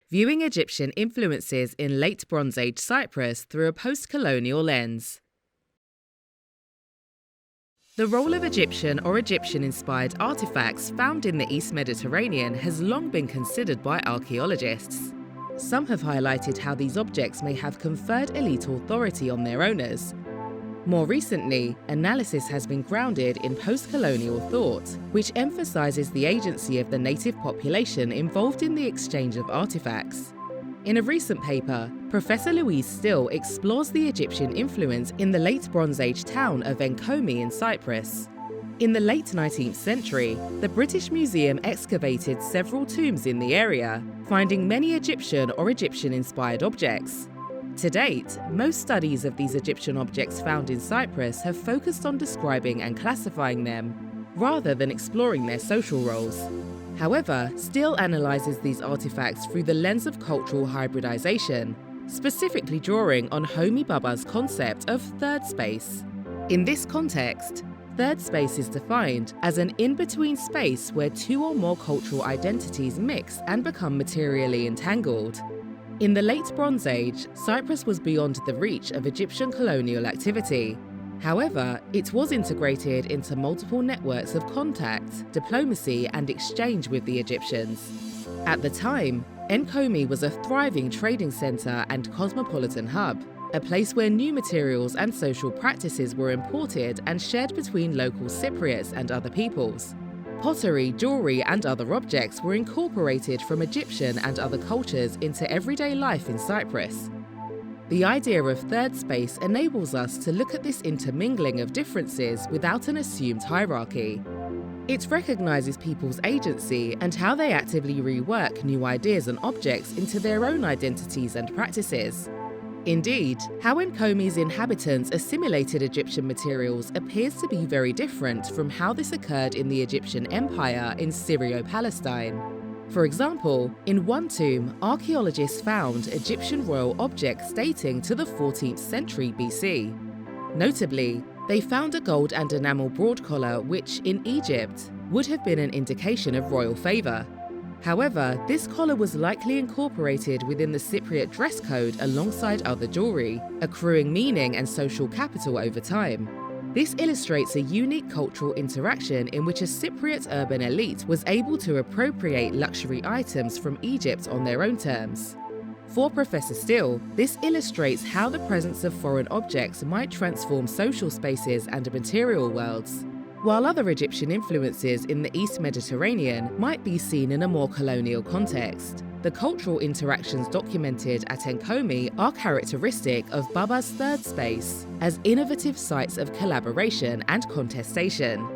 Viewing Egyptian influences in Late Bronze Age Cyprus through a postcolonial lens. The role of Egyptian or Egyptian-inspired artefacts found in the East Mediterranean has long been considered by archaeologists. Some have highlighted how these objects may have conferred elite authority on their owners. More recently, analysis has been grounded in postcolonial thought, which emphasizes the agency of the native population involved in the exchange of artifacts. In a recent paper, Professor Louise Steel explores the Egyptian influence in the late Bronze Age town of Enkomi in Cyprus. In the late 19th century, the British Museum excavated several tombs in the area, finding many Egyptian or Egyptian-inspired objects. To date, most studies of these Egyptian objects found in Cyprus have focused on describing and classifying them, rather than exploring their social roles. However, Steel analyzes these artifacts through the lens of cultural hybridization, specifically drawing on Homi Bhabha's concept of third space. In this context, third space is defined as an in-between space where two or more cultural identities mix and become materially entangled. In the late Bronze Age, Cyprus was beyond the reach of Egyptian colonial activity. However, it was integrated into multiple networks of contact, diplomacy, and exchange with the Egyptians. At the time, Enkomi was a thriving trading centre and cosmopolitan hub, a place where new materials and social practices were imported and shared between local Cypriots and other peoples. Pottery, jewellery, and other objects were incorporated from Egyptian and other cultures into everyday life in Cyprus. The idea of third space enables us to look at this intermingling of differences without an assumed hierarchy. It recognises people's agency and how they actively rework new ideas and objects into their own identities and practices. Indeed, how Enkomi's inhabitants assimilated Egyptian materials appears to be very different from how this occurred in the Egyptian Empire in Syrio-Palestine. For example, in one tomb, archaeologists found Egyptian royal objects dating to the 14th century BC. Notably, they found a gold and enamel broad collar which, in Egypt, would have been an indication of royal favour. However, this collar was likely incorporated within the Cypriot dress code alongside other jewellery, accruing meaning and social capital over time. This illustrates a unique cultural interaction in which a Cypriot urban elite was able to appropriate luxury items from Egypt on their own terms. For Professor Steel, this illustrates how the presence of foreign objects might transform social spaces and material worlds. While other Egyptian influences in the East Mediterranean might be seen in a more colonial context, the cultural interactions documented at Enkomi are characteristic of Bhabha's third space as innovative sites of collaboration and contestation.